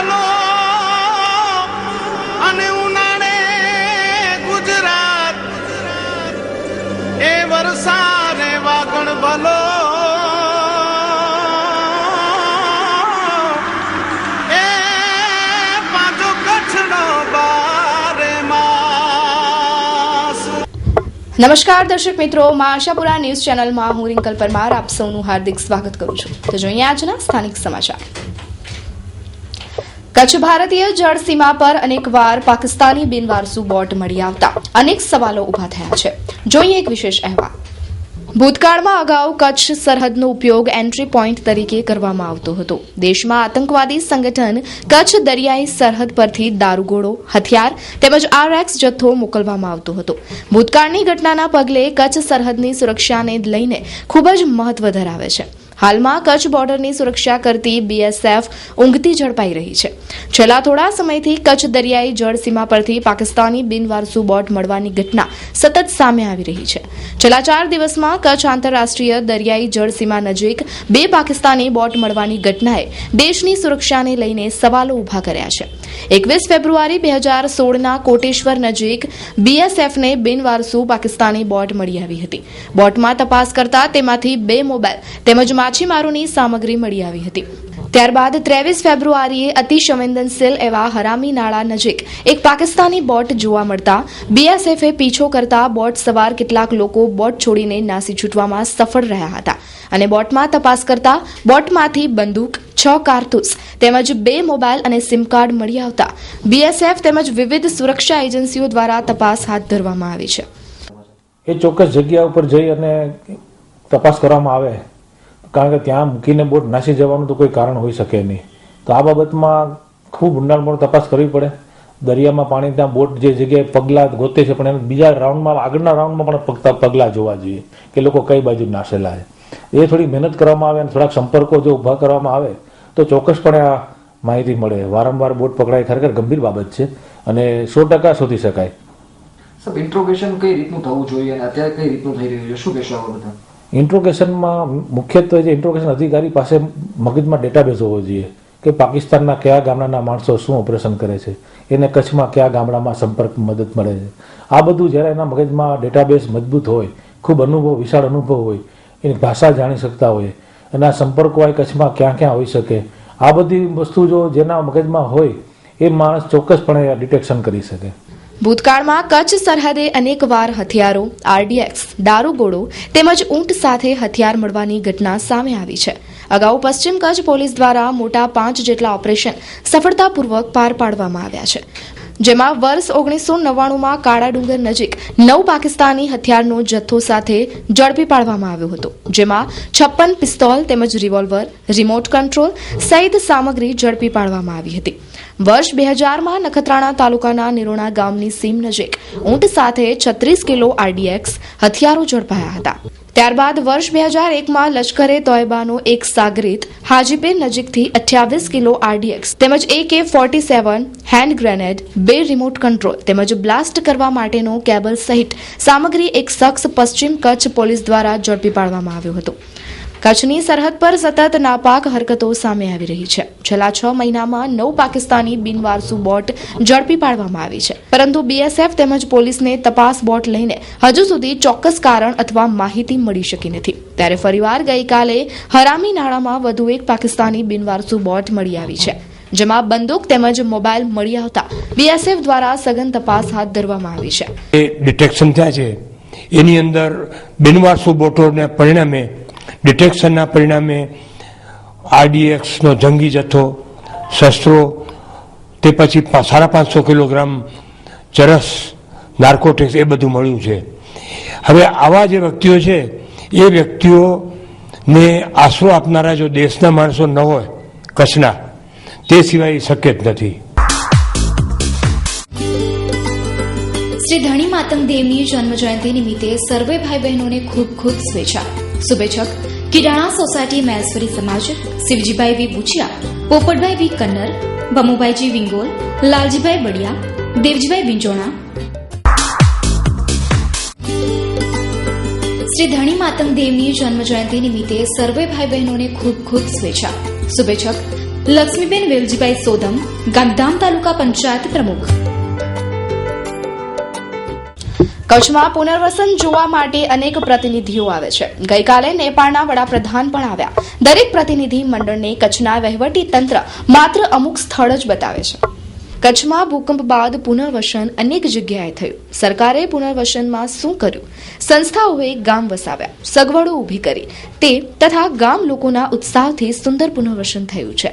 ભલો અને ઉનાળે ગુજરાત એ વરસાદે વાગણ ભલો એ પાછો કચ્છનો બારે માસ। નમસ્કાર દર્શક મિત્રો, માં આશાપુરા ન્યૂઝ ચેનલમાં હું રિંકલ પરમાર આપ સૌનું હાર્દિક સ્વાગત કરું છું। તો જોઈએ આજના સ્થાનિક સમાચાર। કચ્છ ભારતીય જળ સીમા પર અનેકવાર પાકિસ્તાની બિનવારસુ બોટ મળી આવતા અનેક સવાલો ઉભા થયા છે। જોઈએ એક વિશેષ અહેવાલ। ભૂતકાળમાં અગાઉ કચ્છ સરહદનો ઉપયોગ એન્ટ્રી પોઈન્ટ તરીકે કરવામાં આવતો હતો। દેશમાં આતંકવાદી સંગઠન કચ્છ દરિયાઈ સરહદ પરથી દારૂગોળો, હથિયાર તેમજ RX જથ્થો મોકલવામાં આવતો હતો। ભૂતકાળની ઘટનાના પગલે કચ્છ સરહદની સુરક્ષાને લઈને ખૂબ જ મહત્વ ધરાવે છે। હાલમાં કચ્છ બોર્ડરની સુરક્ષા કરતી BSF ઊંઘતી ઝડપાઈ રહી છે। છેલ્લા થોડા સમયથી કચ્છ દરિયાઈ જળ સીમા પરથી પાકિસ્તાની બિનવારસુ બોટ મળવાની ઘટના સતત સામે આવી રહી છે। છેલ્લા 4 દિવસમાં કચ્છ આંતરરાષ્ટ્રીય દરિયાઈ જળ સીમા નજીક 2 પાકિસ્તાની બોટ મળવાની ઘટનાએ દેશની સુરક્ષાને લઈને સવાલો ઉભા કર્યા છે। 21 ફેબ્રુઆરી 2016ના કોટેશ્વર નજીક BSFને બિનવારસુ પાકિસ્તાની બોટ મળી આવી હતી। બોટમાં તપાસ કરતા તેમાંથી 2 મોબાઈલ તેમજ માછીમારોની સામગ્રી મળી આવી હતી। ત્યારબાદ 23 ફેબ્રુઆરીએ અતિ સંવેદનશીલ એવા હરામી નાળા નજીક એક પાકિસ્તાની બોટ જોવા મળતા BSFએ પીછો કરતા બોટ સવાર કેટલાક લોકો બોટ છોડીને નાસી છૂટવામાં સફળ રહ્યા હતા અને બોટમાં તપાસ કરતા બોટમાંથી બંદૂક, 6 કારતૂસ તેમજ 2 મોબાઈલ અને સિમ કાર્ડ મળી આવતા BSF તેમજ વિવિધ સુરક્ષા એજન્સીઓ દ્વારા તપાસ હાથ ધરવામાં આવી છે। એ ચોક્કસ જગ્યા ઉપર જઈ અને તપાસ કરવામાં આવે, કારણ કે ત્યાં મૂકીને બોટ નાસી જવાનું તો કોઈ કારણ હોઈ શકે નહીં। તો આ બાબતમાં ખૂબ ઊંડાણપૂર્વક તપાસ કરવી પડે। દરિયામાં પાણી ત્યાં બોટ જે જગ્યાએ પગલાં ગોતે છે પણ એને બીજા રાઉન્ડમાં, આગળના રાઉન્ડમાં પણ પગલાં જોવા જોઈએ કે લોકો કઈ બાજુ નાસેલા છે। એ થોડી મહેનત કરવામાં આવે અને થોડાક સંપર્કો જો ઊભા કરવામાં આવે તો ચોક્કસપણે આ માહિતી મળે। વારંવાર બોટ પકડાય ખરેખર ગંભીર બાબત છે અને 100% શોધી શકાય। સાહેબ, ઇન્ટ્રોગેશન કઈ રીતનું થવું જોઈએ અને અત્યારે કઈ રીતનું થઈ રહ્યું છે, શું કહેશો આ બધા? ઇન્ટ્રોગેશનમાં મુખ્યત્વે જે ઇન્ટ્રોગેશન અધિકારી પાસે મગજમાં ડેટાબેઝ હોવો જોઈએ કે પાકિસ્તાનના કયા ગામડાના માણસો શું ઓપરેશન કરે છે, એને કચ્છમાં કયા ગામડામાં સંપર્ક મદદ મળે છે। આ બધું જ્યારે એના મગજમાં ડેટાબેઝ મજબૂત હોય, ખૂબ અનુભવ, વિશાળ અનુભવ હોય, એની ભાષા જાણી શકતા હોય, એના સંપર્કો હોય કચ્છમાં ક્યાં ક્યાં હોઈ શકે, આ બધી વસ્તુ જો જેના મગજમાં હોય એ માણસ ચોક્કસપણે ડિટેક્શન કરી શકે। ભૂતકાળમાં કચ્છ સરહદે અનેકવાર હથિયારો, RDX, દારૂગોળો તેમજ ઊંટ સાથે હથિયાર મળવાની ઘટના સામે આવી છે। અગાઉ પશ્ચિમ કચ્છ પોલીસ દ્વારા મોટા 5 જેટલા ઓપરેશન સફળતાપૂર્વક પાર પાડવામાં આવ્યા છે, જેમાં વર્ષ 1999માં કાળા ડુંગર નજીક 9 પાકિસ્તાની હથિયારનો જથ્થો સાથે ઝડપી પાડવામાં આવ્યો હતો, જેમાં 56 પિસ્તોલ તેમજ રિવોલ્વર, રિમોટ કંટ્રોલ સહિત સામગ્રી ઝડપી પાડવામાં આવી હતી। વર્ષ 2000માં નખત્રાણા તાલુકાના નિરોણા ગામની સીમ નજીક ઊંટ સાથે 36 કિલો RDX હથિયારો ઝડપાયા હતા। ત્યારબાદ વર્ષ 2001માં લશ્કરે તોયબાનો એક સાગરીત હાજીપીર નજીકથી 28 કિલો RDX તેમજ AK-47 hand grenade, 2 remote control તેમજ બ્લાસ્ટ કરવા માટેનો કેબલ સહિત સામગ્રી એક શખ્સ પશ્ચિમ કચ્છ પોલીસ દ્વારા ઝડપી પાડવામાં આવ્યો હતો। કચ્છની સરહદ પર સતત નાપાક હરકતો સામે આવી રહી છે। છેલ્લા 6 મહિનામાં 9 પાકિસ્તાની બિનવારસુ બોટ ઝડપી પાડવામાં આવી છે, પરંતુ BSF તેમજ પોલીસને તપાસ બોટ લઈને હજુ સુધી ચોક્કસ કારણ અથવા માહિતી મળી શકી નથી। ત્યારે ફરીવાર ગઈકાલે હરામી નાળામાં વધુ એક પાકિસ્તાની બિનવારસુ બોટ મળી આવી છે, જેમાં બંદૂક તેમજ મોબાઈલ મળી આવતા BSF દ્વારા સઘન તપાસ હાથ ધરવામાં આવી છે। ડિટેક્શન થયા છે, એની અંદર બિનવારસુ બોટોને પરિણામે ડિટેક્શનના પરિણામે RDXનો જંગી જથ્થો, શસ્ત્રો, તે પછી 550 કિલોગ્રામ ચરસ, નાર્કોટિક્સ એ બધું મળ્યું છે। હવે આવા જે વ્યક્તિઓ છે એ વ્યક્તિઓને આશરો આપનારા જો દેશના માણસો ન હોય કચ્છના, તે સિવાય શક્ય જ નથી। શ્રી ધણી માતંગ દેવની જન્મ જયંતિ નિમિત્તે સર્વે ભાઈ બહેનોને ખૂબ ખૂબ શુભેચ્છા। કિરાણા સોસાયટી મહેશ્વરી સમાજ, શિવજીભાઈ વી બુચિયા, પોપટભાઈ વી કન્નર, ભમુભાઈજી વિંગોલ, લાલજીભાઈ બડિયા, દેવજીભાઈ વિંજોણા। શ્રી ધણી માતંગ દેવની જન્મ જયંતિ નિમિત્તે સર્વે ભાઈ બહેનોને ખૂબ ખૂબ શુભેચ્છા। લક્ષ્મીબેન વેલજીભાઈ સોદમ, ગાંધીધામ તાલુકા પંચાયત પ્રમુખ. કચ્છમાં પુનર્વસન જોવા માટે અનેક પ્રતિનિધિઓ આવે છે. ગઈકાલે નેપાળના વડાપ્રધાન પણ આવ્યા. દરેક પ્રતિનિધિ મંડળને કચ્છના વહીવટી તંત્ર માત્ર અમુક સ્થળ જ બતાવે છે. કચ્છમાં ભૂકંપ બાદ પુનર્વસન અનેક જગ્યાએ થયું. સરકારે પુનર્વસનમાં શું કર્યું? સંસ્થાઓએ ગામ વસાવ્યા, સગવડો ઊભી કરી તે તથા ગામ લોકોના ઉત્સાહથી સુંદર પુનર્વસન થયું છે.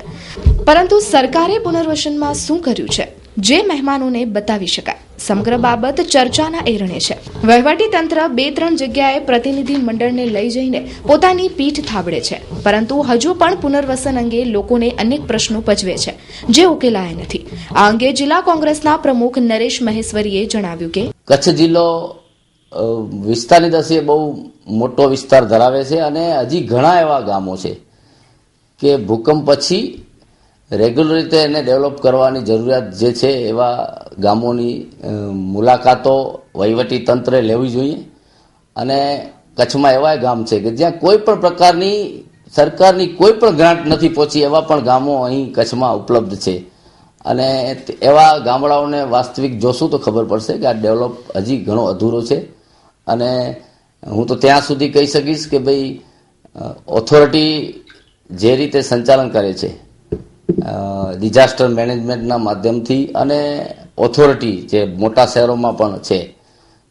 પરંતુ સરકારે પુનર્વસનમાં શું કર્યું છે જે મહેમાનોને બતાવી શકાય? સમગ્ર બાબત ચર્ચાના એરણે છે. વહીવટી તંત્ર 2-3 જગ્યાએ પ્રતિનિધિ મંડળને લઈ જઈને પોતાની પીઠ થાબડે છે, પરંતુ હજુ પણ પુનર્વસન અંગે લોકોને અનેક પ્રશ્નો પજવે છે જે ઉકેલાયા નથી. આ અંગે જિલ્લા કોંગ્રેસના પ્રમુખ નરેશ મહેશ્વરીએ જણાવ્યું કે કચ્છ જિલ્લો વિસ્તારની દ્રષ્ટિએ બહુ મોટો વિસ્તાર ધરાવે છે અને હજી ઘણા એવા ગામો છે કે ભૂકંપ પછી રેગ્યુલર રીતે એને ડેવલપ કરવાની જરૂરિયાત જે છે એવા ગામોની મુલાકાતો વહીવટી તંત્રે લેવી જોઈએ. અને કચ્છમાં એવા ગામ છે કે જ્યાં કોઈ પણ પ્રકારની સરકારની કોઈ પણ ગ્રાન્ટ નથી પહોંચી એવા પણ ગામો અહીં કચ્છમાં ઉપલબ્ધ છે. અને એવા ગામડાઓને વાસ્તવિક જોશું તો ખબર પડશે કે આ ડેવલપ હજી ઘણો અધૂરો છે. અને હું તો ત્યાં સુધી કહી શકીશ કે ભાઈ ઓથોરિટી જે રીતે સંચાલન કરે છે ડિઝાસ્ટર મેનેજમેન્ટના માધ્યમથી અને ઓથોરિટી જે મોટા શહેરોમાં પણ છે,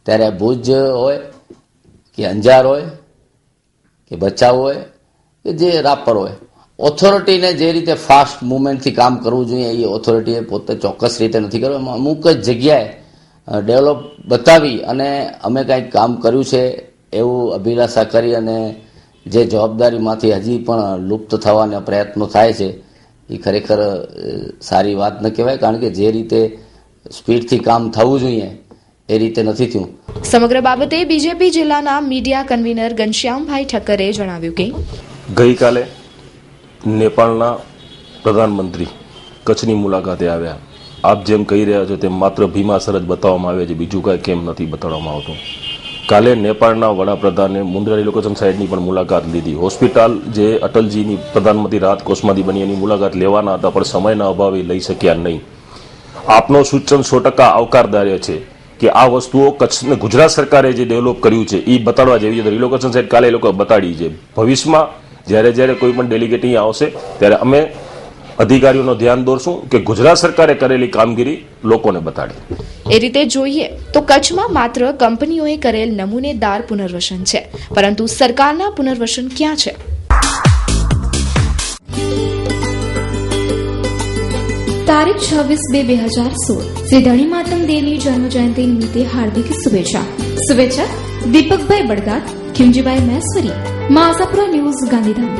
ત્યારે ભુજ હોય કે અંજાર હોય કે ભચાઉ હોય કે જે રાપર હોય, ઓથોરિટીને જે રીતે ફાસ્ટ મુવમેન્ટથી કામ કરવું જોઈએ એ ઓથોરિટીએ પોતે ચોક્કસ રીતે નથી કર્યું. અમુક જ જગ્યાએ ડેવલપ બતાવી અને અમે કંઈક કામ કર્યું છે એવું અભિલાષા કરી અને જે જવાબદારીમાંથી હજી પણ લુપ્ત થવાના પ્રયત્નો થાય છે એ ખરેખર સારી વાત ન કહેવાય, કારણ કે જે રીતે સ્પીડથી કામ થવું જોઈએ એ રીતે નથી થયું. સમગ્ર બાબતે બીજેપી જિલ્લાના મીડિયા કન્વીનર ઘનશ્યામભાઈ ઠક્કરે જણાવ્યું કે ગઈકાલે નેપાળના પ્રધાનમંત્રી કચ્છની મુલાકાતે આવ્યા. આપ જેમ કહી રહ્યા છો તેમ માત્ર ભીમાસર જ બતાવવામાં આવે છે, બીજું કાંઈ કેમ નથી બતાવવામાં આવતું. કાલે નેપાળના વડાપ્રધાને મુન્દ્રા રિલોકેશન સાઇટની પણ મુલાકાત લીધી. હોસ્પિટલ જે અટલજીની પ્રધાનમંત્રી રાહત કોષમાંથી બની એની મુલાકાત લેવાના હતા પણ સમયના અભાવે લઈ શક્યા નહીં. આપનો સૂચન 100% આવકારદાય છે કે આ વસ્તુઓ કચ્છને ગુજરાત સરકારે જે ડેવલપ કર્યું છે એ બતાડવા જેવી છે. રિલોકેશન સાઇટ કાલે એ લોકો બતાડી છે. ભવિષ્યમાં જ્યારે કોઈ પણ ડેલિગેટ અહીં આવશે ત્યારે અમે અધિકારીઓનો ધ્યાન દોરશું કે ગુજરાત સરકારે કરેલી કામગીરી લોકોને બતાડે. એ રીતે જોઈએ તો કચ્છમાં માત્ર કંપનીઓએ કરેલ નમૂનેદાર પુનર્વસન છે, પરંતુ સરકારના પુનર્વસન ક્યાં છે? તારીખ 26/2/2016 શ્રી ધણી માતમ દેવની જન્મજયંતિ નિમિત્તે હાર્દિક શુભેચ્છા. શુભેચ્છા દીપકભાઈ બડગાત, ખીમજીભાઈ મહેશ્વરી, માસાપુરા ન્યૂઝ, ગાંધીધામ.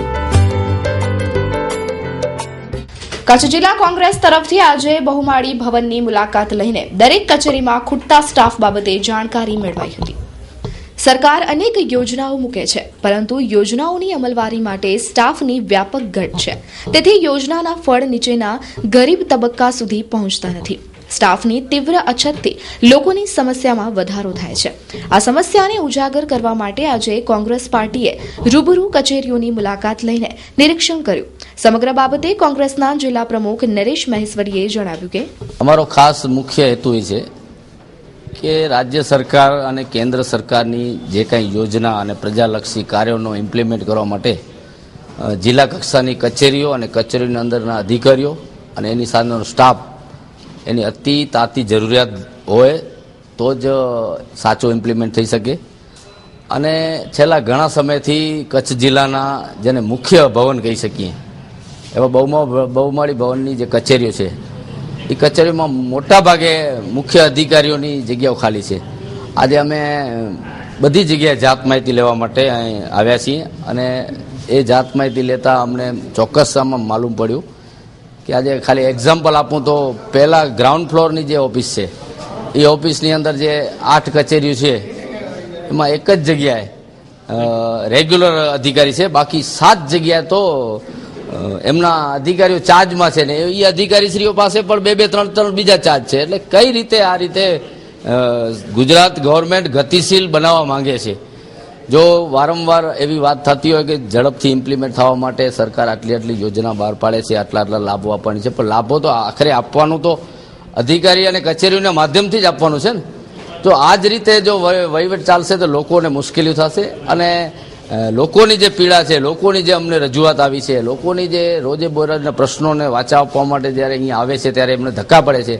કચ્છ જિલ્લા કોંગ્રેસ તરફથી આજે બહુમાળી ભવનની મુલાકાત લઈને દરેક કચેરીમાં ખૂટતા સ્ટાફ બાબતે જાણકારી મેળવાઈ હતી. સરકાર અનેક યોજનાઓ મૂકે છે, પરંતુ યોજનાઓની અમલવારી માટે સ્ટાફની વ્યાપક ઘટ છે. તેથી યોજનાના ફળ નીચેના ગરીબ તબક્કા સુધી પહોંચતા નથી. સ્ટાફની તીવ્ર અછતથી લોકોની સમસ્યામાં વધારો થાય છે. આ સમસ્યાને ઉજાગર કરવા માટે આજે કોંગ્રેસ પાર્ટીએ રૂબરૂ કચેરીઓની મુલાકાત લઈને નિરીક્ષણ કર્યું. સમગ્ર બાબતે કોંગ્રેસના જિલ્લા પ્રમુખ નરેશ મહેશ્વરીએ જણાવ્યું કે અમારો ખાસ મુખ્ય હેતુ એ છે કે રાજ્ય સરકાર અને કેન્દ્ર સરકારની જે કંઈ યોજના અને પ્રજાલક્ષી કાર્યોનો ઇમ્પ્લિમેન્ટ કરવા માટે જિલ્લા કક્ષાની કચેરીઓ અને કચેરીની અંદરના અધિકારીઓ અને એની સાથેનો સ્ટાફ એની અતિ તાતી જરૂરિયાત હોય તો જ સાચો ઇમ્પ્લિમેન્ટ થઈ શકે. અને છેલ્લા ઘણા સમયથી કચ્છ જિલ્લાના જેને મુખ્ય ભવન કહી શકીએ એવા બહુમાળી ભવનની જે કચેરીઓ છે એ કચેરીઓમાં મોટા ભાગે મુખ્ય અધિકારીઓની જગ્યાઓ ખાલી છે. આજે અમે બધી જગ્યાએ જાત માહિતી લેવા માટે અહીં આવ્યા છીએ અને એ જાત માહિતી લેતા અમને ચોક્કસ આમાં માલુમ પડ્યું કે આજે ખાલી એક્ઝામ્પલ આપું તો પહેલાં ગ્રાઉન્ડ ફ્લોરની જે ઓફિસ છે એ ઓફિસની અંદર જે 8 કચેરીઓ છે એમાં એક જ જગ્યાએ રેગ્યુલર અધિકારી છે, બાકી 7 જગ્યાએ તો એમના અધિકારીઓ ચાર્જમાં છે ને એ અધિકારીશ્રીઓ પાસે પણ 2-3 બીજા ચાર્જ છે. એટલે કઈ રીતે આ રીતે ગુજરાત ગવર્મેન્ટ ગતિશીલ બનાવવા માંગે છે જો વારંવાર એવી વાત થતી હોય કે ઝડપથી ઇમ્પ્લિમેન્ટ થવા માટે સરકાર આટલી યોજના બહાર પાડે છે, આટલા લાભો આપવાની છે, પણ લાભો તો આખરે આપવાનું તો અધિકારી અને કચેરીઓના માધ્યમથી જ આપવાનું છે ને. તો આ જ રીતે જો વહીવટ ચાલશે તો લોકોને મુશ્કેલીઓ થશે અને લોકોની જે પીડા છે, લોકોની જે અમને રજૂઆત આવી છે, લોકોની જે રોજે બરોજના પ્રશ્નોને વાચા આપવા માટે જ્યારે અહીંયા આવે છે ત્યારે એમને ધક્કા પડે છે.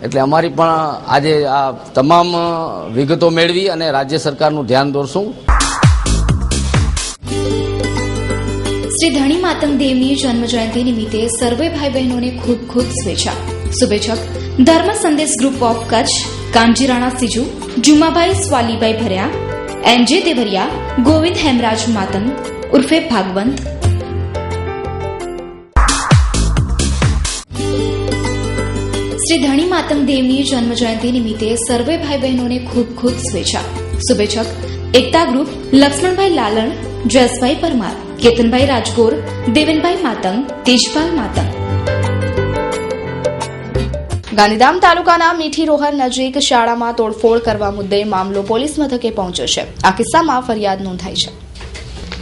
એટલે અમારી પણ આજે આ તમામ વિગતો મેળવી અને રાજ્ય સરકારનું ધ્યાન દોરશું. શ્રી ધણી માતંગ દેવની જન્મ જયંતિ નિમિત્તે સર્વે ભાઈ બહેનોને ખૂબ ખૂબ શુભેચ્છા. શુભેચ્છક ધર્મ સંદેશ ગ્રુપ ઓફ કચ્છ, કાનજી રાણા સીજુ, જુમાભાઈ સ્વાલીભાઈ ભર્યા, એનજે દેવરિયા, ગોવિંદ હેમરાજ માતંગ ઉર્ફે ભાગવંત. શ્રી ધણી માતંગ દેવની જન્મ જયંતિ નિમિત્તે સર્વે ભાઈ બહેનોને ખૂબ ખૂબ શુભેચ્છા. શુભેચ્છક એકતા ગ્રુપ, લક્ષ્મણભાઈ લાલણ, જસભાઈ પરમાર, કેતનભાઈ રાજગોર, દેવેનભાઈ માતંગ, તેજપાલ માતંગ. ગાંધીધામ તાલુકાના મીઠી રોહર નજીક શાળામાં તોડફોડ કરવા મુદ્દે મામલો પોલીસ મથકે પહોંચ્યો છે. આ કિસ્સામાં ફરિયાદ નોંધાઈ છે.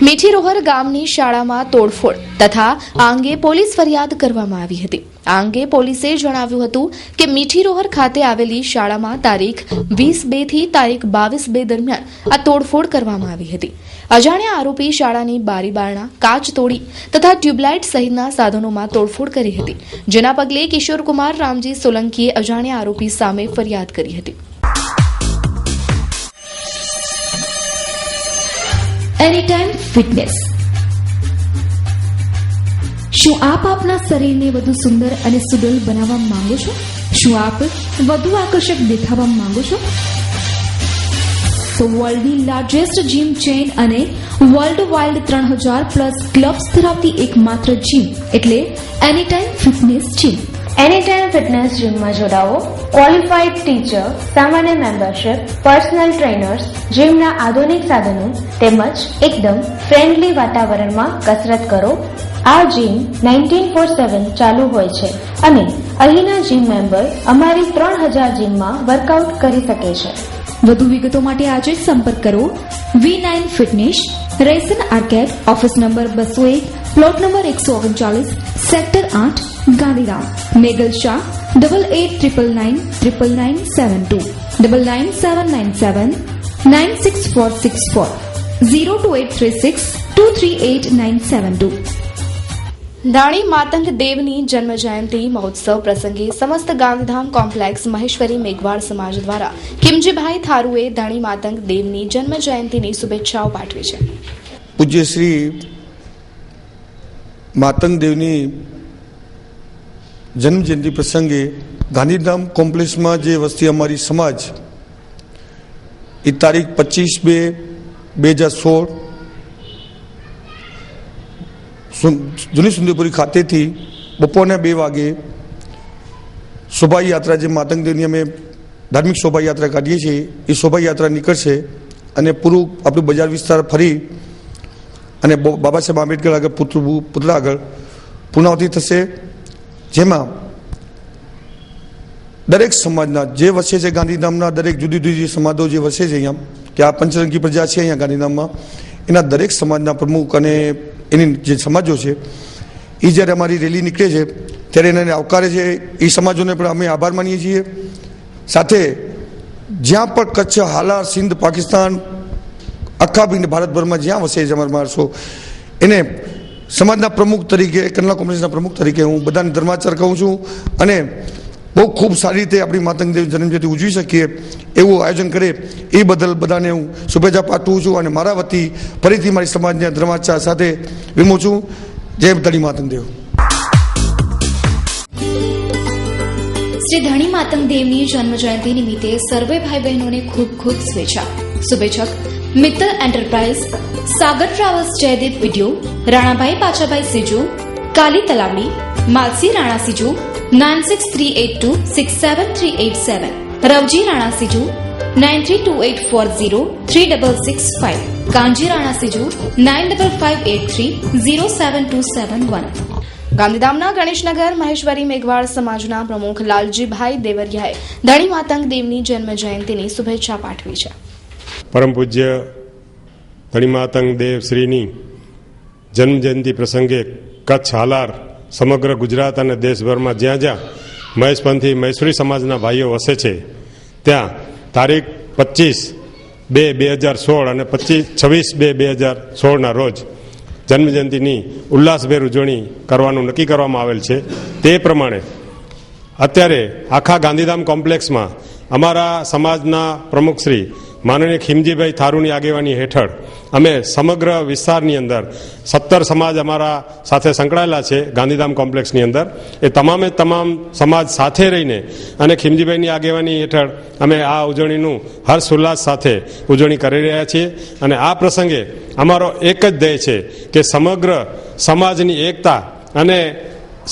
મીઠી રોહર ગામની શાળામાં તોડફોડ તથા આ અંગે પોલીસ ફરિયાદ કરવામાં આવી હતી. આ અંગે પોલીસે જણાવ્યું હતું કે મીઠી રોહર ખાતે આવેલી શાળામાં તારીખ 20/2 થી તારીખ 22/2 દરમિયાન આ તોડફોડ કરવામાં આવી હતી. અજાણ્યા આરોપી શાળાની બારી બારણા, કાચ તોડી તથા ટ્યુબલાઇટ સહિતના સાધનોમાં તોડફોડ કરી હતી. જેના પગલે કિશોરકુમાર રામજી સોલંકીએ અજાણ્યા આરોપી સામે ફરિયાદ કરી હતી. Anytime fitness. શું આપ આપના શરીરને વધુ સુંદર અને સુડોલ બનાવવા માંગો છો? શું આપ વધુ આકર્ષક દેખાવા માંગો છો? તો વર્લ્ડની લાર્જેસ્ટ જીમ ચેઇન અને વર્લ્ડ વાઇડ 3000+ ક્લબ્સ ધરાવતી એકમાત્ર જીમ એટલે anytime fitness gym. Anytime fitness જીમમાં જોડાઓ. ક્વોલિફાઈડ ટીચર, સામાન્ય મેમ્બરશિપ, પર્સનલ ટ્રેનર્સ, જીમના આધુનિક સાધનો તેમજ એકદમ ફ્રેન્ડલી વાતાવરણમાં કસરત કરો. આ જીમ 19/7 ચાલુ હોય છે અને અહીંના જીમ મેમ્બર અમારી 3000 જીમમાં વર્કઆઉટ કરી શકે છે. વધુ વિગતો માટે આજે જ સંપર્ક કરો. V9 ફિટનેસ, રેસન arcade, office number 201, plot number 139, sector 8, Gandhidham. મેગલ શાહ 8899999972 99797 96464 02836 238972. ધણી માતંગ દેવની જન્મ જયંતિ મહોત્સવ પ્રસંગે સમસ્ત ગાંધીધામ કોમ્પ્લેક્સ મહેશ્વરી મેઘવાળ સમાજ દ્વારા કિમજીભાઈ થારુએ ધણી માતંગ દેવની જન્મ જયંતિની શુભેચ્છાઓ પાઠવી છે. પૂજ્ય શ્રી માતંગ દેવની જન્મ જયંતિ પ્રસંગે ગાંધીધામ કોમ્પ્લેક્સમાં જે વસ્તી અમારી સમાજ એ તારીખ 25/2/2016 જૂની સુંદરપુરી ખાતેથી બપોરના 2 વાગે શોભાયાત્રા, જે માતંગ દેવની અમે ધાર્મિક શોભાયાત્રા કાઢીએ છીએ એ શોભાયાત્રા નીકળશે અને પૂરું આપણું બજાર વિસ્તાર ફરી અને બાબા સાહેબ આંબેડકર આગળ પુતળા આગળ પૂર્ણાવતી થશે. જેમાં દરેક સમાજના જે વસે છે, ગાંધીધામના દરેક જુદી જુદી સમાજો જે વસે છે અહીંયા, કે આ પંચરંગી પ્રજા છે અહીંયા ગાંધીધામમાં, એના દરેક સમાજના પ્રમુખ અને એની જે સમાજો છે એ જ્યારે અમારી રેલી નીકળે છે ત્યારે એને આવકારે છે. એ સમાજોને પણ અમે આભાર માનીએ છીએ. સાથે જ્યાં પણ કચ્છ, હાલાર, સિંધ, પાકિસ્તાન, આખા ભારતભરમાં જ્યાં વસે છે અમારા માણસો, એને સમાજના પ્રમુખ તરીકે, કન્નલા કોમ્પ્લેક્સના પ્રમુખ તરીકે હું બધાને ધર્માચાર કહું છું અને બહુ ખૂબ સારી રીતે આપણી માતંગ દેવ જન્મજયંતિ ઉજવી શકીએ એવું આયોજન કરે એ બદલ બધાને હું શુભેચ્છા પાઠવું છું અને મારા વતી ફરીથી મારી સમાજને ધર્માચાર સાથે વિમું છું. જય ધણી માતંગ દેવ. શ્રી ધણી માતંગ દેવની જન્મ જયંતિ નિમિત્તે સર્વે ભાઈ બહેનોને ખૂબ ખૂબ શુભેચ્છા. શુભેચ્છક મિત્તલ એન્ટરપ્રાઇઝ, સાગર ટ્રાવેલ્સ, જયદીપ વિડિયો, રાણાભાઈ પાછાભાઈ સીજુ, કાલી તલાવડી, માલસી રાણા સીજુ 9638267387, રવજી રાણા સીજુ 9328403665, કાંજી રાણા સીજુ 9558307271. ગાંધીધામના ગણેશનગર મહેશ્વરી મેઘવાળ સમાજના પ્રમુખ લાલજીભાઈ દેવરિયાએ ધણી માતંગ દેવની જન્મ જયંતિની શુભેચ્છા પાઠવી છે. પરમ પૂજ્ય ધણીમાતંગ દેવ શ્રીની જન્મજયંતિ પ્રસંગે કચ્છ હાલાર સમગ્ર ગુજરાત અને દેશભરમાં જ્યાં જ્યાં મહેશપંથી મહેશ્વરી સમાજના ભાઈઓ વસે છે ત્યાં તારીખ 25/2/2016 અને 26/2/2016ના રોજ જન્મજયંતિની ઉલ્લાસભેર ઉજવણી કરવાનું નક્કી કરવામાં આવેલ છે. તે પ્રમાણે અત્યારે આખા ગાંધીધામ કોમ્પ્લેક્સમાં અમારા સમાજના પ્રમુખ શ્રી માનનીય ખીમજીભાઈ થારુની આગેવાની હેઠળ અમે સમગ્ર વિસ્તારની અંદર 17 સમાજ અમારા સાથે સંકળાયેલા છે ગાંધીધામ કોમ્પ્લેક્સની અંદર. એ તમામે તમામ સમાજ સાથે રહીને અને ખીમજીભાઈની આગેવાની હેઠળ અમે આ ઉજવણીનું હર્ષ ઉલ્લાસ સાથે ઉજવણી કરી રહ્યા છીએ. અને આ પ્રસંગે અમારો એક જ ધ્યેય છે કે સમગ્ર સમાજની એકતા અને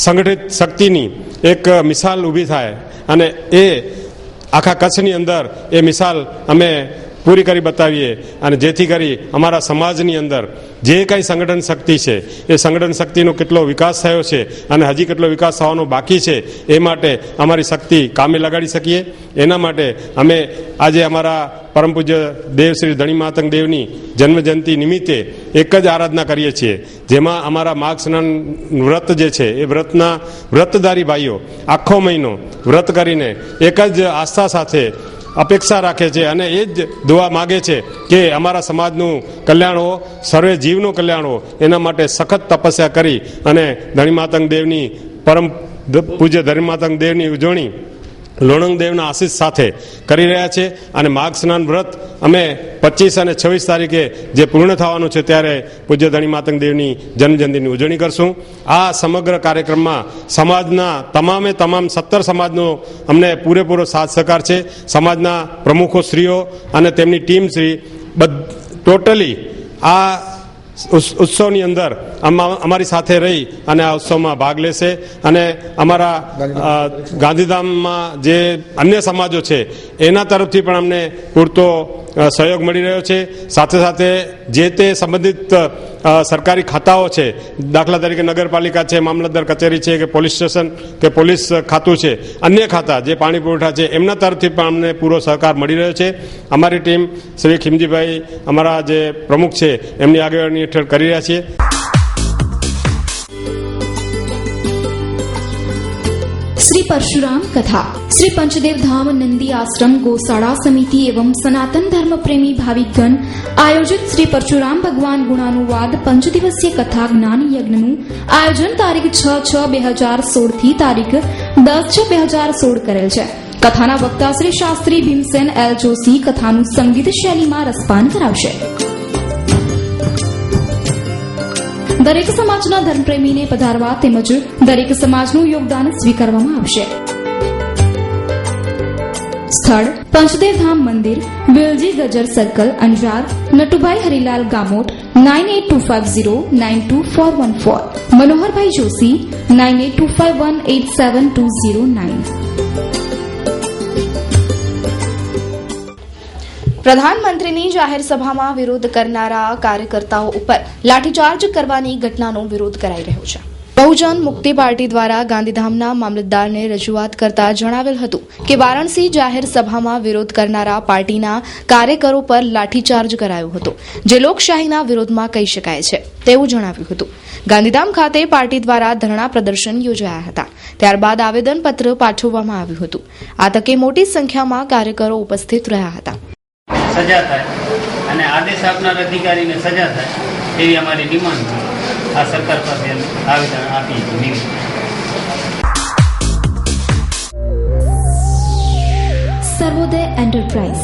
સંગઠિત શક્તિની એક મિસાલ ઊભી થાય અને એ આખા કચ્છની અંદર એ મિસાલ અમે પૂરી કરી બતાવીએ અને જેથી કરી અમારા સમાજની અંદર જે કંઈ સંગઠન શક્તિ છે એ સંગઠન શક્તિનો કેટલો વિકાસ થયો છે અને હજી કેટલો વિકાસ થવાનો બાકી છે એ માટે અમારી શક્તિ કામે લગાડી શકીએ. એના માટે અમે આજે અમારા પરમ પૂજ્ય દેવ શ્રી ધણીમાતંગ દેવની જન્મજયંતિ નિમિત્તે એક જ આરાધના કરીએ છીએ, જેમાં અમારા માઘ સ્નાન વ્રત જે છે એ વ્રતધારી ભાઈઓ આખો મહિનો વ્રત કરીને એક જ આસ્થા સાથે અપેક્ષા રાખે છે અને એ જ દુઆ માગે છે કે અમારા સમાજનું કલ્યાણ હો, સર્વે જીવનું કલ્યાણ હો. એના માટે સખત તપસ્યા કરી અને ધણીમાતંગ દેવની પરમ પૂજ્ય ધણીમાતંગ દેવની ઉજવણી લોણંગ દેવના આશીષ સાથે કરી રહ્યા છે. અને માઘ સ્નાન વ્રત અમે 25 અને 26 તારીખે જે પૂર્ણ થવાનું છે ત્યારે પૂજ્ય ધણીમાતંગ દેવની જન્મજયંતિની ઉજવણી કરશું. આ સમગ્ર કાર્યક્રમમાં સમાજના તમામે તમામ 17 સમાજનો અમને પૂરેપૂરો સાથ સહકાર છે. સમાજના પ્રમુખો શ્રીઓ અને તેમની ટીમ શ્રી ટોટલી આ ઉત્સવની અંદર અમારી સાથે રહી અને આ ઉત્સવમાં ભાગ લેશે. અને અમારા ગાંધીધામમાં જે અન્ય સમાજો છે એના તરફથી પણ અમને પૂરતો સહયોગ મળી રહ્યો છે. સાથે સાથે જે તે સંબંધિત સરકારી ખાતાઓ છે, દાખલા તરીકે નગરપાલિકા છે, મામલતદાર કચેરી છે કે પોલીસ સ્ટેશન કે પોલીસ ખાતું છે, અન્ય ખાતા જે પાણી પુરવઠા છે એમના તરફથી પણ અમને પૂરો સહકાર મળી રહ્યો છે. અમારી ટીમ શ્રી ખીમજીભાઈ અમારા જે પ્રમુખ છે એમની આગેવાની હેઠળ કરી રહ્યા છીએ. श्री परशुराम कथा श्री पंचदेव धाम नंदी आश्रम गौशाला समिति एवं सनातन धर्म प्रेमी भाविकगण आयोजित श्री परशुराम भगवान गुणानुवाद 5 दिवसीय कथा ज्ञान यज्ञ નું આયોજન તારીખ 6/6/2016 થી તારીખ 10/6/2016 કરેલ છે. કથાના વક્તા શ્રી શાસ્ત્રી ભીમસેન એલ જોશી કથાનું સંગીત શૈલીમાં રસપાન કરાવશે. દરેક સમાજના ધર્મપ્રેમીને પધારવા તેમજ દરેક સમાજનું યોગદાન સ્વીકારવામાં આવશે. સ્થળ પંચદેવ ધામ મંદિર, વેલજી ગજર સર્કલ, અંજાર, નટુભાઈ હરિલાલ ગામોટ 9825092414, મનોહરભાઈ જોશી 9825187209. પ્રધાનમંત્રીની જાહેર સભામાં વિરોધ કરનારા કાર્યકર્તાઓ ઉપર લાઠીચાર્જ કરવાની ઘટનાનો વિરોધ કરાઈ રહ્યો છે. બહુજન મુક્તિ પાર્ટી દ્વારા ગાંધીધામના મામલતદારને રજૂઆત કરતા જણાવેલ હતું કે વારાણસી જાહેર સભામાં વિરોધ કરનારા પાર્ટીના કાર્યકરો પર લાઠીચાર્જ કરાયો હતો, જે લોકશાહીના વિરોધમાં કહી શકાય છે તેવું જણાવ્યું હતું. ગાંધીધામ ખાતે પાર્ટી દ્વારા ધરણા પ્રદર્શન યોજાયા હતા. ત્યારબાદ આવેદનપત્ર પાઠવવામાં આવ્યું હતું. આ તકે મોટી સંખ્યામાં કાર્યકરો ઉપસ્થિત રહ્યા હતા. સજા થાય અને આદેશ આપનાર અધિકારીને સજા થાય એવી અમારી ડિમાન્ડ છે. આ સરકાર પાસે આવેદન આપી છે. સર્વોદય એન્ટરપ્રાઇઝ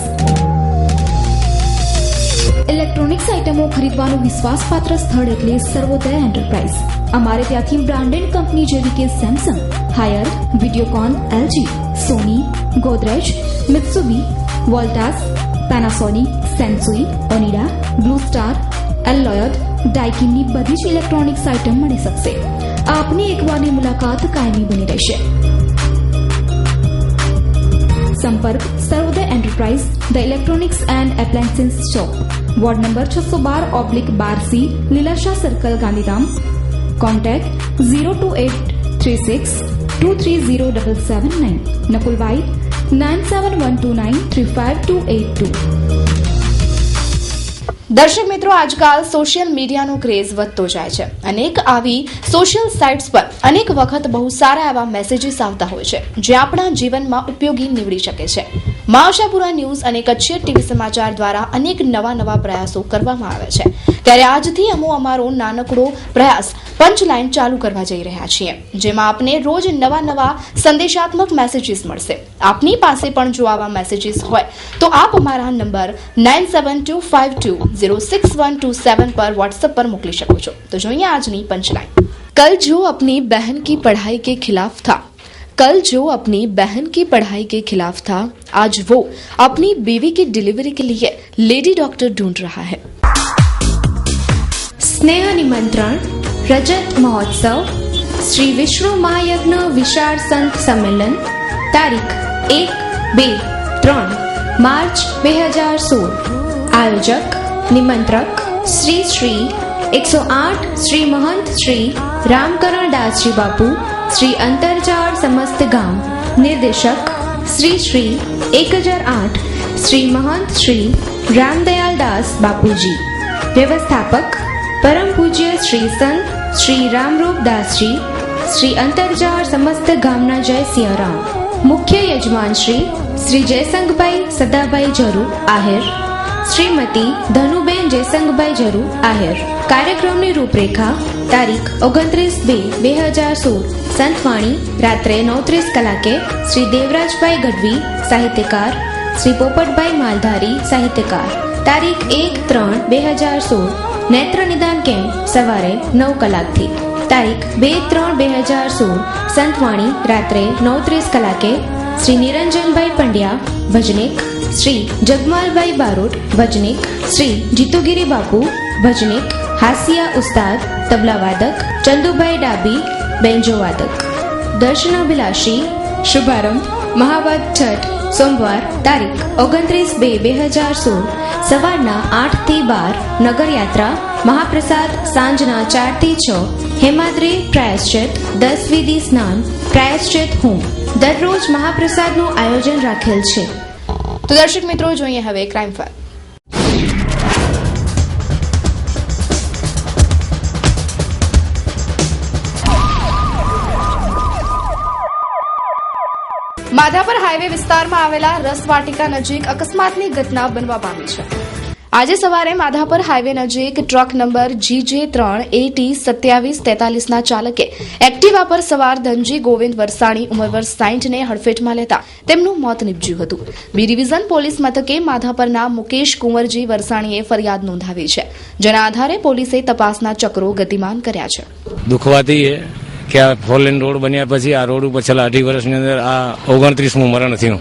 ઇલેક્ટ્રોનિક્સ આઇટમો ખરીદવાનું વિશ્વાસપાત્ર સ્થળ એટલે સર્વોદય એન્ટરપ્રાઇઝ. અમારે ત્યાંથી બ્રાન્ડેડ કંપની જેવી કે Samsung, Haier, Videocon, LG, Sony, Godrej, Mitsubishi, Voltas, Panasonic, Sansui, Onida, blue star, Lloyd, ડાઇકિનની બધી જ ઇલેક્ટ્રોનિક્સ આઇટમ મળી શકશે. આપની એકવારની મુલાકાત કાયમી બની રહેશે. સંપર્ક Sarvodaya enterprise, the electronics and appliances shop, ward number 612/12C, Lilashah circle, Gandhidham. Contact 02836230779. Nakulbhai 9712935282. દર્શક મિત્રો, આજકાલ સોશિયલ મીડિયાનો ક્રેઝ વધતો જાય છે. અનેક આવી સોશિયલ સાઇટ્સ પર અનેક વખત બહુ સારા એવા મેસેજીસ આવતા હોય છે જે આપણા જીવનમાં ઉપયોગી નીવડી શકે છે. મા આશાપુરા ન્યૂઝ અને કચ્છી ટીવી સમાચાર દ્વારા અનેક નવા પ્રયાસો કરવામાં આવે છે. ત્યારે આજથી અમારો નાનકડો પ્રયાસ પંચલાઇન ચાલુ કરવા જઈ રહ્યા છીએ, જેમાં આપને રોજ નવા સંદેશાત્મક મેસેજીસ મળશે. આપની પાસે પણ જો આવા મેસેજીસ હોય તો આપ અમારા નંબર 9725206127 પર व्हाट्सएप पर मोकली શકો છો. तो જોઈએ આજની पंचलाइन. कल जो अपनी बहन की पढ़ाई के खिलाफ था, कल जो अपनी बहन की पढ़ाई के खिलाफ था, आज वो अपनी बीवी की डिलीवरी के लिए लेडी डॉक्टर ढूंढ रहा है. स्नेह निमंत्रण रजत महोत्सव श्री विष्णु महायज्ञ विशाल संत सम्मेलन तारीख 1-2-3 मार्च 2016. आयोजक निमंत्रक श्री 108 श्री महंत श्री रामकरण दास जी बापू श्री अंतरजाड़ समस्त गांव. निर्देशक श्री 1008 श्री महंत श्री रामदयाल दास बापूजी. व्यवस्थापक परम पूज्य श्री संत श्री रामरूप दास जी श्री अंतरजाड़ समस्त गामना जय सियाराम. मुख्य यजमान श्री जयसंगभाई सदाभाई जरू आहेर, श्रीमती धनुबेन जयसंगभाई जरू आहेर. कार्यक्रमની રૂપરેખા તારીખ 29-2-2016 સંતવાણી રાત્રે 9:30 કલાકે શ્રી દેવરાજભાઈ ગઢવી સાહિત્યકાર, શ્રી પોપટભાઈ માલધારી સાહિત્યકાર. તારીખ 1-3-2016 નેત્ર નિદાન કેમ્પ સવારે 9 કલાકથી. તારીખ 2-3-2016 સંતવાણી રાત્રે 9:30 કલાકે શ્રી નિરંજનભાઈ પંડ્યા ભજનિક, શ્રી જગમાલભાઈ બારોટ ભજનિક, શ્રી જીતુગીરી બાપુ ભજનિક, હાસિયા ઉસ્તાદ તબલાવાદક, ચંદુભાઈ ડાબી બેન્જો વાદક. દર્શનાભિલાષી શુભારંભ મહાવદ છઠ સોમવાર તારીખ 29-2-2016 સવારના 8-12 નગરયાત્રા મહાપ્રસાદ સાંજના 4-6 હેમાદ્રી પ્રાયશ્ચિત 10 વિધિ સ્નાન પ્રાયશ્ચિત હોમ. દરરોજ મહાપ્રસાદનું આયોજન રાખેલ છે. તો દર્શક મિત્રો, જોઈએ હવે ક્રાઇમ ફાઇલ. માધાપર હાઈવે વિસ્તારમાં આવેલા રસવાટિકા નજીક અકસ્માતની ઘટના બનવા પામી છે. આજે સવારે માધાપર હાઈવે નજીક ટ્રક નંબર GJ3AT2743 ના ચાલકે એક્ટિવા પર સવાર ધનજી ગોવિંદ વરસાણી ઉંમર વર્ષ 60 ને હડફેટમાં લેતા તેમનું મોત નીપજ્યું હતું. બી ડિવિઝન પોલીસ મથકે માધાપરના મુકેશ કુંવરજી વરસાણીએ ફરિયાદ નોંધાવી છે, જેના આધારે પોલીસે તપાસના ચક્રો ગતિમાન કર્યા છે. દુઃખવાતી કે આ ફોરલેન રોડ બન્યા પછી આ રોડ ઉપર છેલ્લા 18 વર્ષની અંદર આ 29મું મરણ થયું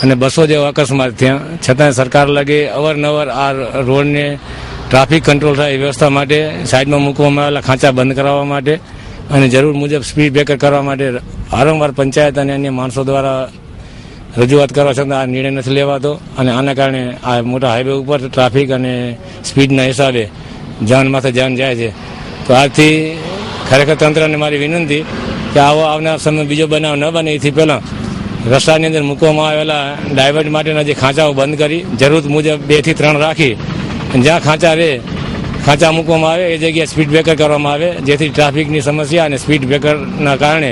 અને 200 જેવા અકસ્માત થયા. છતાં સરકાર લગે અવારનવાર આ રોડને ટ્રાફિક કંટ્રોલ થાય એ વ્યવસ્થા માટે સાઈડમાં મૂકવામાં આવેલા ખાંચા બંધ કરાવવા માટે અને જરૂર મુજબ સ્પીડ બ્રેકર કરવા માટે વારંવાર પંચાયત અને અન્ય માણસો દ્વારા રજૂઆત કરવા છતાં આ નિર્ણય નથી લેવાતો અને આના કારણે આ મોટા હાઈવે ઉપર ટ્રાફિક અને સ્પીડના હિસાબે જાન માથે જાન જાય છે. તો આજથી ખરેખર તંત્રને મારી વિનંતી કે આવો આવનાર સમય બીજો બનાવ ન બને એથી પહેલાં રસ્તાની અંદર મૂકવામાં આવેલા ડાયવર્ટ માટેના જે ખાંચાઓ બંધ કરી જરૂર મુજબ 2 થી 3 રાખી જ્યાં ખાંચા મૂકવામાં આવે એ જગ્યાએ સ્પીડ બ્રેકર કરવામાં આવે, જેથી ટ્રાફિકની સમસ્યા અને સ્પીડ બ્રેકરના કારણે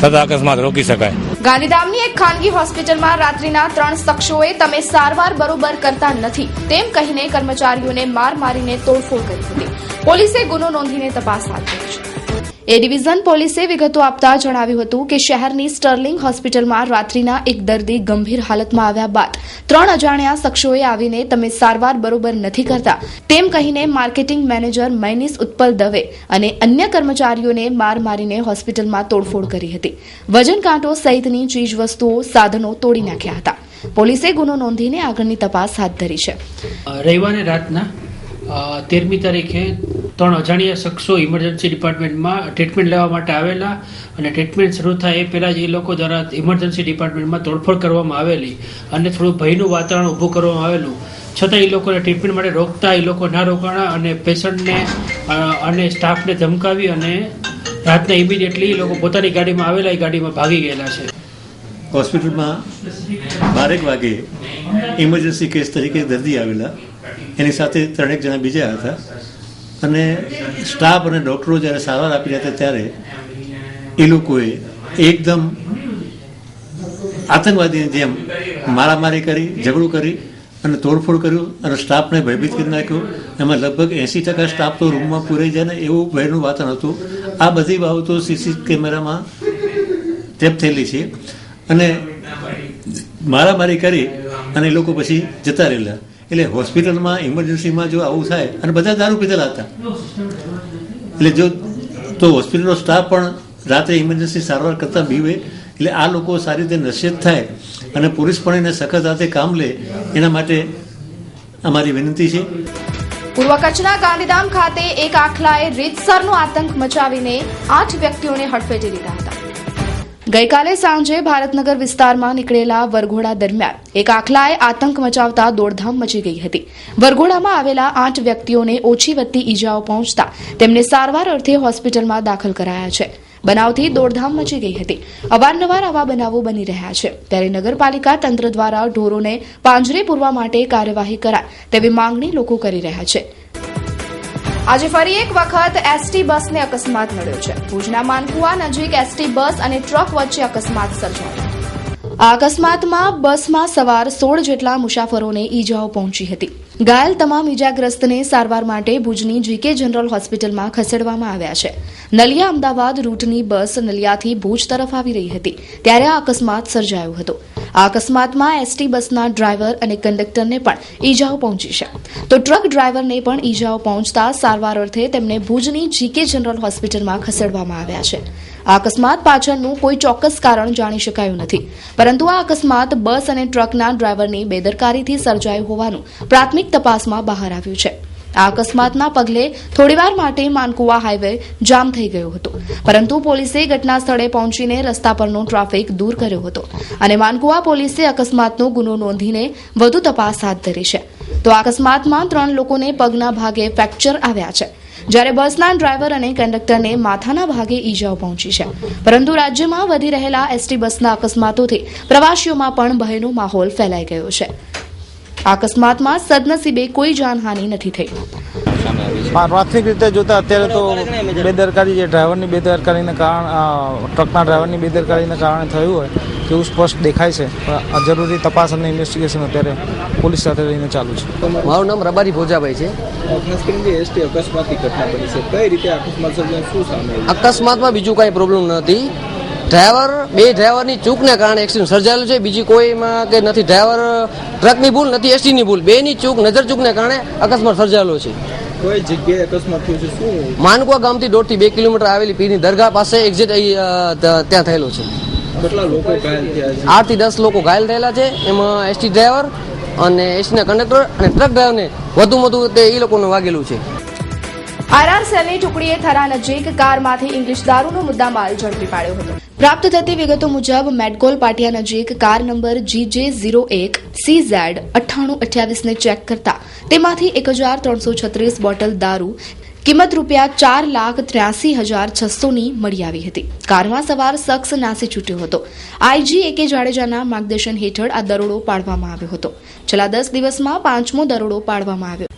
થતા અકસ્માત રોકી શકાય. ગાંધીધામની એક ખાનગી હોસ્પિટલમાં રાત્રિના 3 શખ્સોએ તમે સારવાર બરોબર કરતા નથી તેમ કહીને કર્મચારીઓને માર મારીને તોડફોડ કરી હતી. પોલીસે ગુનો નોંધીને તપાસ હાથ ધરી છે. એ ડિવિઝન પોલીસે વિગતો આપતા જણાવ્યું હતું કે શહેરની સ્ટર્લિંગ હોસ્પિટલમાં રાત્રિના એક દર્દી ગંભીર હાલતમાં આવ્યા બાદ 3 અજાણ્યા શખ્સોએ આવીને તમે સારવાર બરોબર નથી કરતા તેમ કહીને માર્કેટિંગ મેનેજર મૈનીસ ઉત્પલ દવે અને અન્ય કર્મચારીઓને માર મારીને હોસ્પિટલમાં તોડફોડ કરી હતી. વજન કાંટો સહિતની ચીજવસ્તુઓ સાધનો તોડી નાખ્યા હતા. પોલીસે ગુનો નોંધીને આગળની તપાસ હાથ ધરી છે. રવિવારે રાતના 13મી તારીખે 3 અજાણ્યા શખ્સો ઇમરજન્સી ડિપાર્ટમેન્ટમાં ટ્રીટમેન્ટ લેવા માટે આવેલા અને ટ્રીટમેન્ટ શરૂ થાય એ પહેલાં જ એ લોકો દ્વારા ઇમરજન્સી ડિપાર્ટમેન્ટમાં તોડફોડ કરવામાં આવેલી અને થોડું ભયનું વાતાવરણ ઊભું કરવામાં આવેલું. છતાં એ લોકોને ટ્રીટમેન્ટ માટે રોકતા એ લોકો ના રોકાણા અને પેશન્ટને અને સ્ટાફને ધમકાવી અને રાતના ઇમિડિયેટલી એ લોકો પોતાની ગાડીમાં આવેલા એ ગાડીમાં ભાગી ગયેલા છે. હોસ્પિટલમાં 12 વાગે ઇમરજન્સી કેસ તરીકે દર્દી આવેલા એની સાથે 3 જણા બીજા હતા અને સ્ટાફ અને ડૉક્ટરો જ્યારે સારવાર આપી રહ્યા હતા ત્યારે એ લોકોએ એકદમ આતંકવાદીની જેમ મારામારી કરી, ઝઘડું કરી અને તોડફોડ કર્યું અને સ્ટાફને ભયભીત કરી નાખ્યો. એમાં લગભગ 80% સ્ટાફ તો રૂમમાં પૂરાઈ જાય ને એવું ભયનું વાતાવરણ હતું. આ બધી બાબતો સીસી કેમેરામાં ટેપ થયેલી છે અને મારામારી કરી અને એ લોકો પછી જતા રહેલા. એટલે હોસ્પિટલમાં ઇમરજન્સીમાં જો આવું થાય અને બધા દારૂ પીધેલા હતા એટલે જો તો હોસ્પિટલનો સ્ટાફ પણ રાત્રે ઇમરજન્સી સારવાર કરતા બીવે. એટલે આ લોકો સારી રીતે નશિત થાય અને પોલીસ પણ એને સખત હાથે કામ લે એના માટે અમારી વિનંતી છે. પૂર્વ કચ્છના ગાંધીધામ ખાતે એક આખલાએ રીતસરનો આતંક મચાવીને 8 વ્યક્તિઓને હડફેટી લીધા હતા. ગઈકાલે સાંજે ભારતનગર વિસ્તારમાં નીકળેલા વરઘોડા દરમિયાન એક આખલાએ આતંક મચાવતા દોડધામ મચી ગઈ હતી. વરઘોડામાં આવેલા 8 વ્યક્તિઓને ઓછી વધતી ઈજાઓ પહોંચતા તેમને સારવાર અર્થે હોસ્પિટલમાં દાખલ કરાયા છે. બનાવથી દોડધામ મચી ગઈ હતી. અવારનવાર આવા બનાવો બની રહ્યા છે ત્યારે નગરપાલિકા તંત્ર દ્વારા ઢોરોને પાંજરે પૂરવા માટે કાર્યવાહી કરાય તેવી માંગણી લોકો કરી રહ્યા છે. આજે ફરી એક વખત એસટી બસને અકસ્માત નડ્યો છે. ભુજના માનકુવા નજીક એસટી બસ અને ટ્રક વચ્ચે અકસ્માત સર્જાયો. આ અકસ્માતમાં બસમાં સવાર 16 જેટલા મુસાફરોને ઈજાઓ પહોંચી હતી. ઘાયલ તમામ ઈજાગ્રસ્તને સારવાર માટે ભુજની જીકે જનરલ હોસ્પિટલમાં ખસેડવામાં આવ્યા છે. નલિયા અમદાવાદ રૂટની બસ નલિયાથી ભુજ તરફ આવી રહી હતી ત્યારે આ અકસ્માત સર્જાયો હતો. આ અકસ્માતમાં એસટી બસના ડ્રાઈવર અને કંડક્ટરને પણ ઈજાઓ પહોંચી છે તો ટ્રક ડ્રાઈવરને પણ ઈજાઓ પહોંચતા સારવાર અર્થે તેમને ભુજની જીકે જનરલ હોસ્પિટલમાં ખસેડવામાં આવ્યા છે. આ અકસ્માત પાછળનું કોઈ ચોક્કસ કારણ જાણી શકાયું નથી પરંતુ આ અકસ્માત બસ અને ટ્રકના ડ્રાઈવરની બેદરકારીથી સર્જાયો હોવાનું પ્રાથમિક તપાસમાં બહાર આવ્યું છે. આ અકસ્માતના પગલે થોડીવાર માટે માનકુવા હાઈવે જામ થઈ ગયો હતો પરંતુ પોલીસે ઘટના સ્થળે પહોંચીને રસ્તા પરનો ટ્રાફિક દૂર કર્યો હતો અને માનકુવા પોલીસે અકસ્માતનો ગુનો નોંધીને વધુ તપાસ હાથ ધરી છે. તો આ અકસ્માતમાં 3 લોકોને પગના ભાગે ફ્રેક્ચર આવ્યા છે જ્યારે બસના ડ્રાઈવર અને કંડક્ટરને માથાના ભાગે ઈજાઓ પહોંચી છે. પરંતુ રાજ્યમાં વધી રહેલા એસટી બસના અકસ્માતોથી પ્રવાસીઓમાં પણ ભયનો માહોલ ફેલાઈ ગયો છે. આ અકસ્માતમાં સદનસીબે કોઈ જાનહાનિ નથી થઈ. પ્રાથમિક રીતે જોતા અત્યારે તો બેદરકારી જે ડ્રાઈવરની બેદરકારીને કારણે ટ્રકના ડ્રાઈવરની બેદરકારીને કારણે થયું હોય તેવું સ્પષ્ટ દેખાય છે. જરૂરી તપાસ અને ઇન્વેસ્ટિગેશન અત્યારે પોલીસ સાથે રહીને ચાલુ છે. મારું નામ રબારી ભોજાભાઈ છે. ખાસ કરીને એસટી અકસ્માતની ઘટના બની છે, કઈ રીતે અકસ્માત સર્જાયો, શું સામે આવ્યું? અકસ્માતમાં બીજું કાંઈ પ્રોબ્લેમ નથી. બે ડ્રાઈવરની ચૂકને કારણે એક્સિડન્ટ સર્જાયેલું છે. બીજી કોઈમાં કે નથી. ડ્રાઈવર ટ્રકની ભૂલ નથી, એસટીની ભૂલ, બેની ચૂક, નજર ચૂકને કારણે અકસ્માત સર્જાયેલો છે. કોઈ જગ્યાએ અકસ્માત થયો છે? શું? માનકુવા ગામથી 1.5 થી 2 કિલોમીટર આવેલી પીરની દરગાહ પાસે એક્ઝેક્ટ ત્યાં થયેલો છે. કેટલા લોકો ઘાયલ થયા છે? 8 થી 10 લોકો ઘાયલ થયેલા છે. એમાં એસટી ડ્રાઈવર અને એસટીના કંડક્ટર અને ટ્રક ડ્રાઈવરને વધુ એ લોકોને વાગેલું છે. આરઆર સેલની ટુકડીએ થરા નજીક કારમાંથી ઇંગ્લિશ દારૂનો મુદ્દામાલ ઝડપી પાડ્યો હતો. પ્રાપ્ત થતી વિગતો મુજબ મેડકોલ પાટિયા નજીક કાર નંબર GJ01CZ9828 ને ચેક કરતા તેમાંથી 1336 બોટલ દારૂ કિંમત ₹4,83,600 ની મળી આવી હતી. કારમાં સવાર શખ્સ નાસી છૂટ્યો હતો. આઈજી AK જાડેજાના માર્ગદર્શન હેઠળ આ દરોડો પાડવામાં આવ્યો હતો. છેલ્લા 10 દિવસમાં 5મો દરોડો પાડવામાં આવ્યો.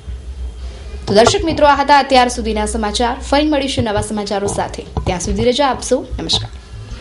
તો દર્શક મિત્રો, આ હતા અત્યાર સુધીના સમાચાર. ફરી મળીશું નવા સમાચારો સાથે. ત્યાં સુધી રજા આપશો. નમસ્કાર.